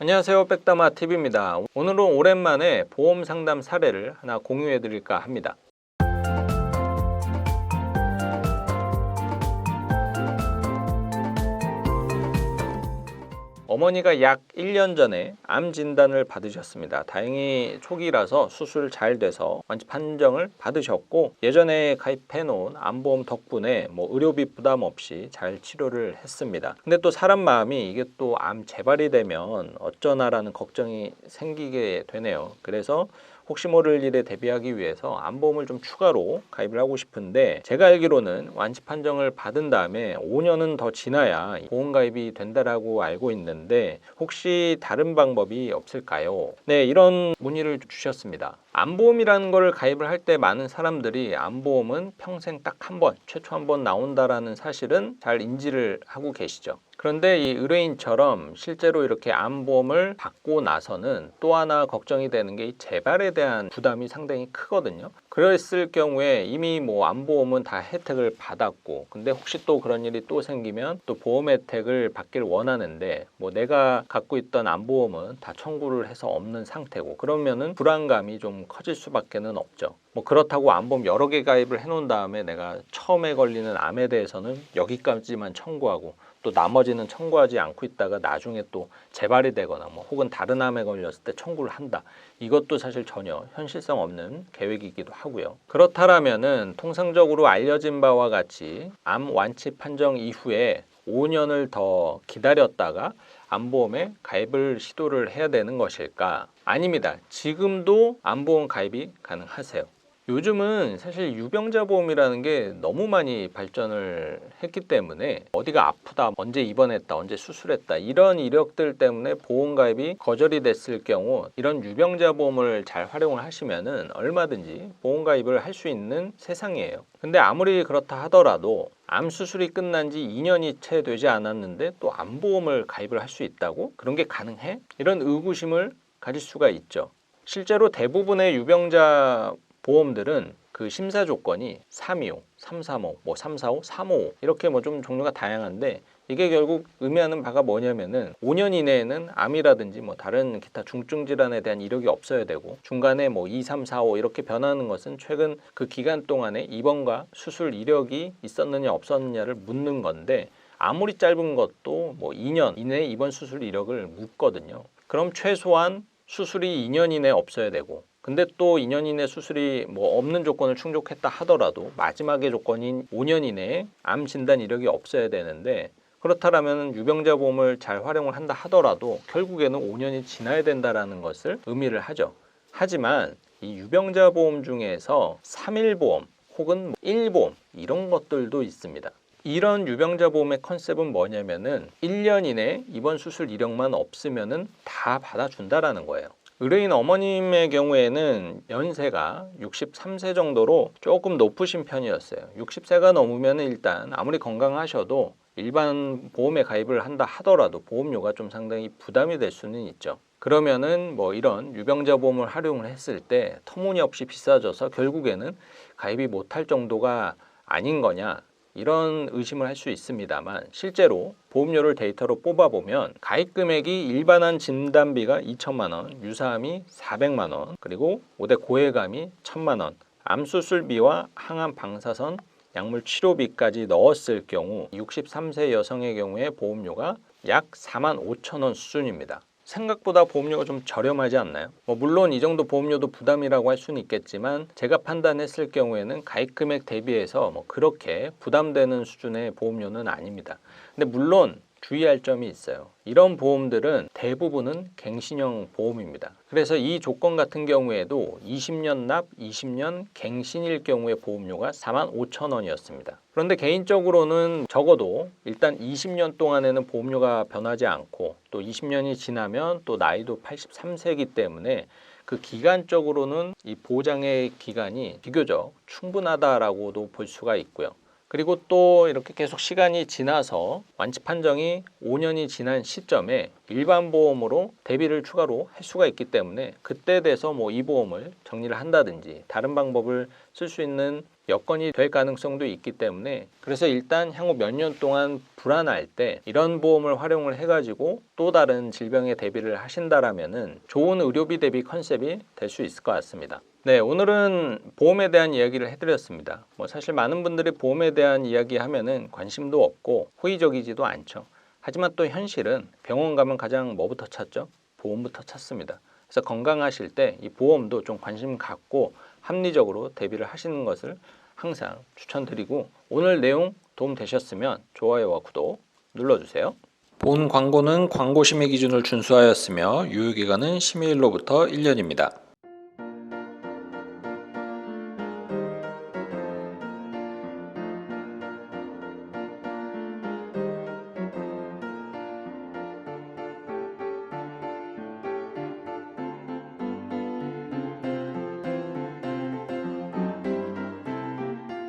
안녕하세요, 백다마TV입니다. 오늘은 오랜만에 보험 상담 사례를 하나 공유해 드릴까 합니다. 어머니가 약 1년 전에 암 진단을 받으셨습니다. 다행히 초기라서 수술 잘 돼서 완치 판정을 받으셨고, 예전에 가입해 놓은 암보험 덕분에 의료비 부담 없이 잘 치료를 했습니다. 근데 또 사람 마음이 이게 또 암 재발이 되면 어쩌나라는 걱정이 생기게 되네요. 그래서 혹시 모를 일에 대비하기 위해서 암보험을 좀 추가로 가입을 하고 싶은데, 제가 알기로는 완치 판정을 받은 다음에 5년은 더 지나야 보험 가입이 된다라고 알고 있는데, 혹시 다른 방법이 없을까요? 네, 이런 문의를 주셨습니다. 암보험이라는 걸 가입을 할 때 많은 사람들이 암보험은 평생 딱 한 번, 최초 한 번 나온다라는 사실은 잘 인지를 하고 계시죠. 그런데 이 의뢰인처럼 실제로 이렇게 암보험을 받고 나서는 또 하나 걱정이 되는 게 이 재발에 대한 부담이 상당히 크거든요. 그랬을 경우에 이미 암보험은 다 혜택을 받았고, 근데 혹시 또 그런 일이 또 생기면 또 보험 혜택을 받길 원하는데, 내가 갖고 있던 암보험은 다 청구를 해서 없는 상태고, 그러면은 불안감이 좀 커질 수밖에는 없죠. 그렇다고 암보험 여러 개 가입을 해놓은 다음에 내가 처음에 걸리는 암에 대해서는 여기까지만 청구하고 또 나머지는 청구하지 않고 있다가 나중에 또 재발이 되거나 혹은 다른 암에 걸렸을 때 청구를 한다. 이것도 사실 전혀 현실성 없는 계획이기도 하고요. 그렇다면은 통상적으로 알려진 바와 같이 암 완치 판정 이후에 5년을 더 기다렸다가 암보험에 가입을 시도를 해야 되는 것일까? 아닙니다. 지금도 암보험 가입이 가능하세요. 요즘은 사실 유병자 보험이라는 게 너무 많이 발전을 했기 때문에 어디가 아프다, 언제 입원했다, 언제 수술했다 이런 이력들 때문에 보험 가입이 거절이 됐을 경우 이런 유병자 보험을 잘 활용을 하시면은 얼마든지 보험 가입을 할 수 있는 세상이에요. 근데 아무리 그렇다 하더라도 암 수술이 끝난 지 2년이 채 되지 않았는데 또 암보험을 가입을 할 수 있다고? 그런 게 가능해? 이런 의구심을 가질 수가 있죠. 실제로 대부분의 유병자 보험들은 그 심사 조건이 325, 335, 345, 355 이렇게 좀 종류가 다양한데, 이게 결국 의미하는 바가 뭐냐면은 5년 이내에는 암이라든지 다른 기타 중증 질환에 대한 이력이 없어야 되고, 중간에 2, 3, 4, 5 이렇게 변하는 것은 최근 그 기간 동안에 입원과 수술 이력이 있었느냐 없었느냐를 묻는 건데, 아무리 짧은 것도 2년 이내에 입원 수술 이력을 묻거든요. 그럼 최소한 수술이 2년 이내에 없어야 되고, 근데 또 2년 이내 수술이 없는 조건을 충족했다 하더라도 마지막의 조건인 5년 이내에 암 진단 이력이 없어야 되는데, 그렇다면 유병자 보험을 잘 활용을 한다 하더라도 결국에는 5년이 지나야 된다는 것을 의미를 하죠. 하지만 이 유병자 보험 중에서 3일보험 혹은 1보험 이런 것들도 있습니다. 이런 유병자 보험의 컨셉은 뭐냐면은 1년 이내에 입원 수술 이력만 없으면은 다 받아준다라는 거예요. 의뢰인 어머님의 경우에는 연세가 63세 정도로 조금 높으신 편이었어요. 60세가 넘으면 일단 아무리 건강하셔도 일반 보험에 가입을 한다 하더라도 보험료가 좀 상당히 부담이 될 수는 있죠. 그러면은 이런 유병자 보험을 활용을 했을 때 터무니없이 비싸져서 결국에는 가입이 못할 정도가 아닌 거냐, 이런 의심을 할 수 있습니다만, 실제로 보험료를 데이터로 뽑아보면 가입 금액이 일반암 진단비가 2천만 원, 유사암이 400만 원, 그리고 5대 고해감이 1,000만 원, 암수술비와 항암 방사선 약물 치료비까지 넣었을 경우 63세 여성의 경우에 보험료가 약 4만 5천 원 수준입니다. 생각보다 보험료가 좀 저렴하지 않나요? 물론 이 정도 보험료도 부담이라고 할 수는 있겠지만, 제가 판단했을 경우에는 가입 금액 대비해서 그렇게 부담되는 수준의 보험료는 아닙니다. 근데 물론 주의할 점이 있어요. 이런 보험들은 대부분은 갱신형 보험입니다. 그래서 이 조건 같은 경우에도 20년 납, 20년 갱신일 경우에 보험료가 4만 5천 원이었습니다. 그런데 개인적으로는 적어도 일단 20년 동안에는 보험료가 변하지 않고, 또 20년이 지나면 또 나이도 83세이기 때문에 그 기간적으로는 이 보장의 기간이 비교적 충분하다라고도 볼 수가 있고요. 그리고 또 이렇게 계속 시간이 지나서 완치 판정이 5년이 지난 시점에 일반 보험으로 대비를 추가로 할 수가 있기 때문에, 그때 돼서 이 보험을 정리를 한다든지 다른 방법을 쓸 수 있는 여건이 될 가능성도 있기 때문에 그래서 일단 향후 몇 년 동안 불안할 때 이런 보험을 활용을 해가지고 또 다른 질병에 대비를 하신다라면은 좋은 의료비 대비 컨셉이 될 수 있을 것 같습니다. 네, 오늘은 보험에 대한 이야기를 해드렸습니다. 사실 많은 분들이 보험에 대한 이야기 하면은 관심도 없고 호의적이지도 않죠. 하지만 또 현실은 병원 가면 가장 뭐부터 찾죠? 보험부터 찾습니다. 그래서 건강하실 때 이 보험도 좀 관심 갖고 합리적으로 대비를 하시는 것을 항상 추천드리고, 오늘 내용 도움 되셨으면 좋아요와 구독 눌러주세요. 본 광고는 광고 심의 기준을 준수하였으며 유효기간은 심의일로부터 1년입니다.